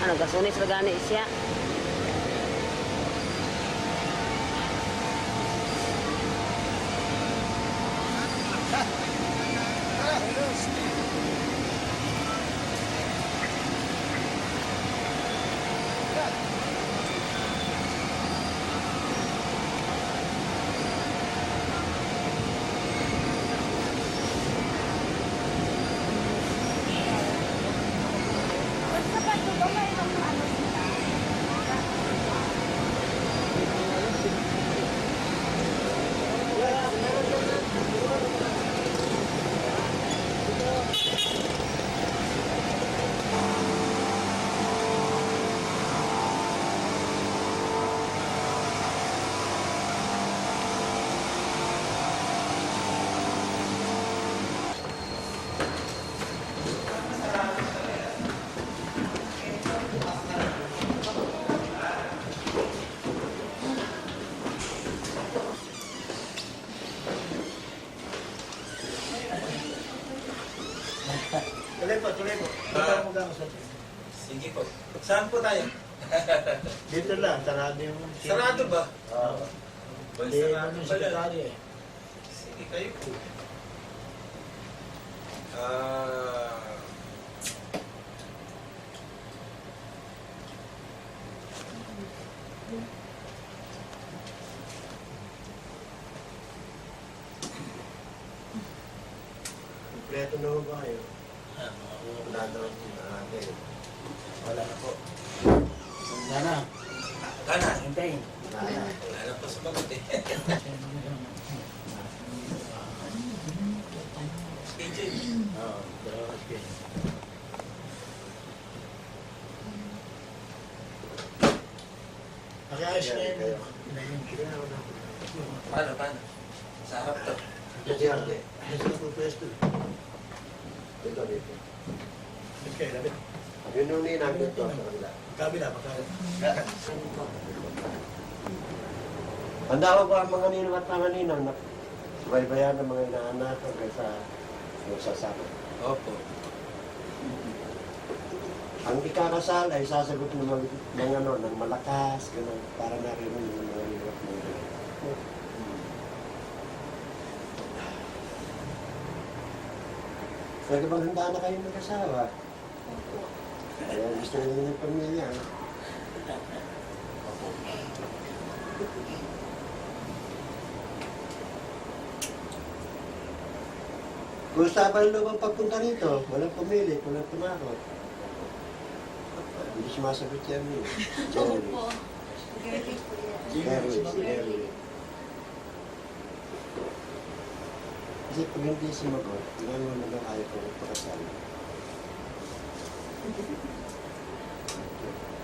Ano, gasunis na gani siya. Tuloy po, tuloy po. Sige po. Saan po tayo? Dito lang, sarado yung... Sarado ba? Oo. Well, Hindi sarado naman yung pala. sekretary eh. Sige kayo po. Kompleto na ba kayo? Wala daw natin. Wala na po. Wala na. Kana? Hintayin. Wala na. Wala na po sumagot eh. PJ. Oo, dalawa kasi. Nakayos na yun. Paano? Sa harap to. Kasi arte. Kasi na po pwesto. Dito, dito. Dito kayo, David. Yun nung namin to sa kanila. Kabila, magkabila. Handa ko ba ang mga ninong at mga ninong na baybayan ng mga inaanak hanggang sa magsasama? Opo. Ang ikakasal ay sasagot ng ng malakas, gano'n, para narinig yung mga ninong at mga ninong. Pwede bang handa na kayo mag-asawa? Kaya gusto nyo ng pamilya. Kung usapan nyo bang pagpunta rito, walang pumilit, walang tumakot. Hindi sumasagot yan eh. Opo. Girly po yan. Jerry. Kasi pag hindi sumagot, ilan mo naman ayaw ko magpakasal.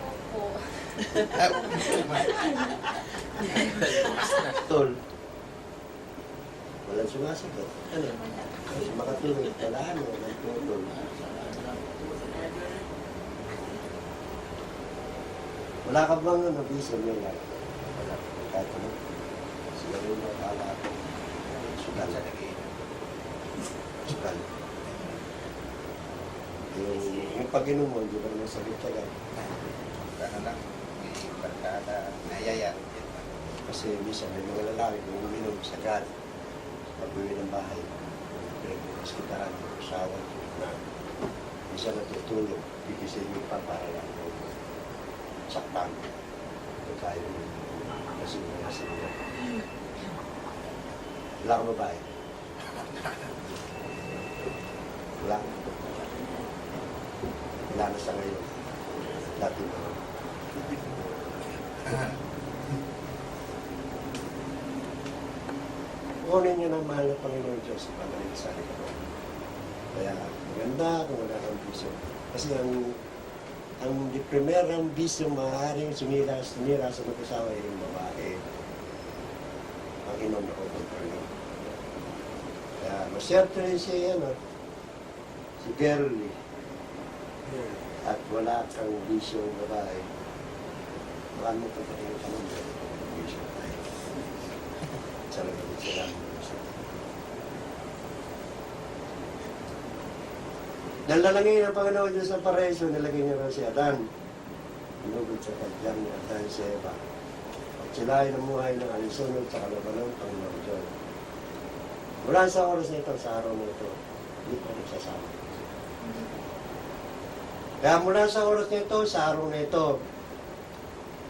Opo. Tol. Walang sumasagot. Ano? Kasi makatulog, wala ano, walang tutol. Wala ka bang ano, visa mo lang? Wala. Kahit ano? Sila rin nakala ako. Sugal. Sugal. Yung pag-inom mo, hindi ba naman sagot ka lang? Ano lang, may barkada, nayaya. Kasi bisa may mga lalaki kung uminom sa gat, pag-uwi ng bahay, mas kitaran, usawa, na bisa natutulog, pipisin mo pa para lang saktan. Kung kaya mo, kasi mo. Wala ka babae? Wala. Wala na sa ngayon. Dati mo. Kunin niyo ng mahal na Panginoon Diyos sa pagaling sa likod. Kaya maganda kung wala kang bisyo. Kasi ang primerang bisyo maaaring sumira sa mag-asawa ay yung babae. Ang inom na overturning. Kaya maswerte rin siya yan, si Girlie. At wala kang bisyo babae. Baka mo pagkatingin ka naman, bisyo tayo. Salamat sila. Nalalagay ng Panginoon Diyos sa pareso, nilagay niya raw si Adan. Inugod sa kadyang ni Adan si Eva. At sila ay namuhay ng alisunod sa kalaban ng Panginoon Diyos. Mula sa oras na ito, sa araw na ito, hindi pa nagsasama. Kaya mula sa oras na ito, sa araw na ito,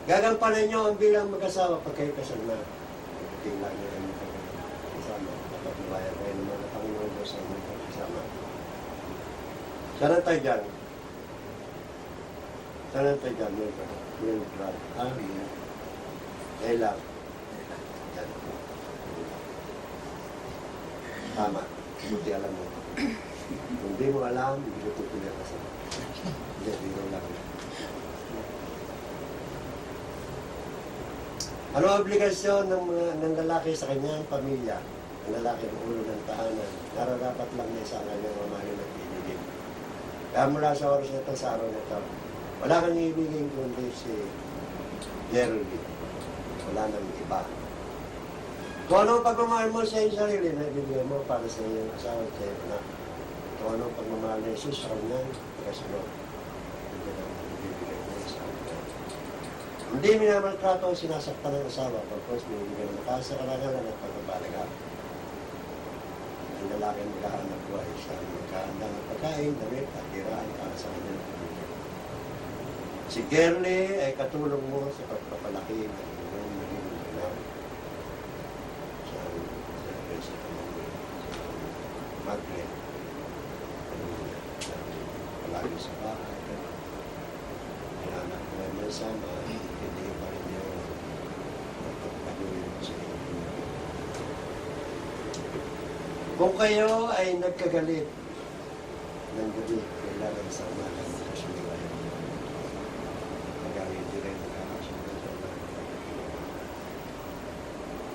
gagampanan niyo ang bilang mag-asawa pag kayo kasal na. Tingnan niyo ang kasama. Napagbayan kayo naman ng Panginoon Diyos ang mga kasama. Sana tayo dyan. Sana tayo dyan. Will grab. Layla. Yan. Tama. Buti alam mo. Kung di mo alam, hindi ko tutuloy ka sa hindi, biro lang. Ano ang obligasyon ng lalaki sa kanyang pamilya? Ang lalaki ng ulo ng tahanan. Nararapat lang niya sa kanyang mamahalin at ibigin. Kaya mula sa oras na ito, sa araw na ito, wala kang ibigin kundi si Geraldine. Wala nang iba. Kung anong pagmamahal mo sa iyong sarili, naibigay mo para sa iyong asawa at sa iyong anak. Kung anong pagmamahal ni Jesus sa kanya, pagkasunod. Hindi na ibibigay mo sa kanya. Hindi minamaltrato ang sinasaktan ng asawa, pagkos binibigay ng mataas sa kalangalan at pagbabalag. Ang lalaki magkahanap buhay sa magkahanda ng pagkain, damit at tirahan para sa kanyang pamilya. Si Gerlie ay katulong mo sa pagpapalaki ng iyong naging anak. Sa Maglet. Palagi sa bahay. Anak ko ay masama, hindi pa rin niya magpapatuloy sa iyo. Kung kayo ay nagkagalit ng gabi, kailangan sa umaga magkasunod. Magaling din rin magkakasunod sa umaga.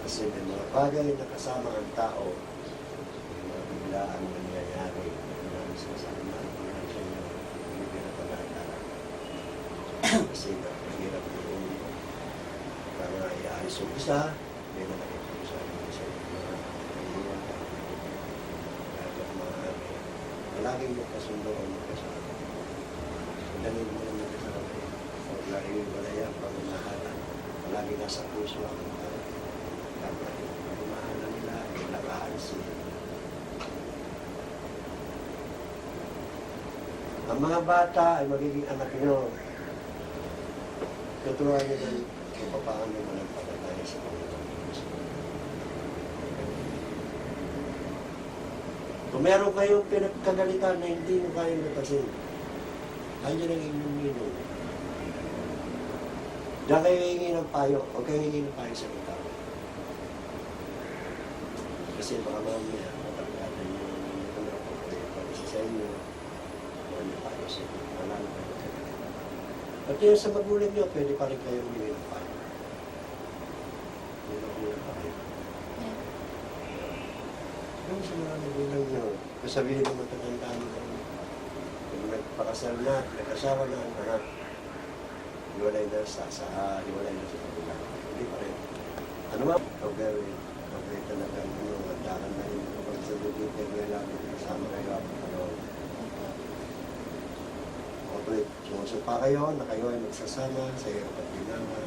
Kasi may mga bagay na kasama ang tao, may mga biglaan na nangyayari, may sa sama, may sa inyo, hindi pinapagkakala. Kasi napahirap yung para iaalis yung isa, may nakakit yung isa, yung isa yung mga kailangan. Kaya maaari, palaging magkasundo o magkasama. Dalhin mo lang magkasama eh. Huwag laging iwalayan, pagmamahalan. Palaging nasa puso ang mga pagmamahalan nila, ilakaan sila. Ang mga bata ay magiging anak nyo. Tuturuan nyo din kung paano mo nagpapatay sa Panginoon. Kung meron kayong pinagkagalitan na hindi mo kayo natasin, andyan ang inyong ninong. Diyan kayo hingi ng payo, huwag kayo hingi ng payo sa mga tao. Kasi baka mamaya, matagatan yung pag-isa sa inyo, wala payo sa inyo, wala na kayo. At yun sa magulang nyo, pwede pa rin kayong humingi ng payo. Hindi magulang pa kayo. Yung sa mga magulang nyo, kasabihin ng matagandaan nyo, kung nagpakasal na, nag-asawa na ang anak, hiwalay na sa hiwalay na sa magulang. Hindi pa rin. Ano ba? Pag-very talaga yung magdakan na yung pag-salutin kayo lagi, kasama kayo ako panahon. Okay, sumusupa kayo na kayo ay magsasama sa iyo at binama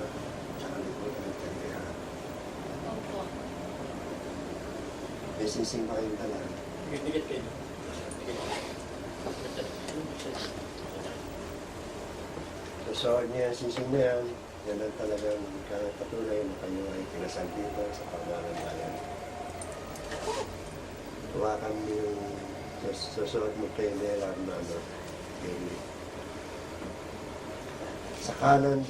sa kalikutan at kaligayahan. Opo. May sinsing pa kayong dala. Dikit kayo. So, niya sinsing na yan, yan ang talagang patuloy na kayo ay kinasal dito sa pagmamalayan. Tuwakan mo yung susunod mo kayo nila na sa kanan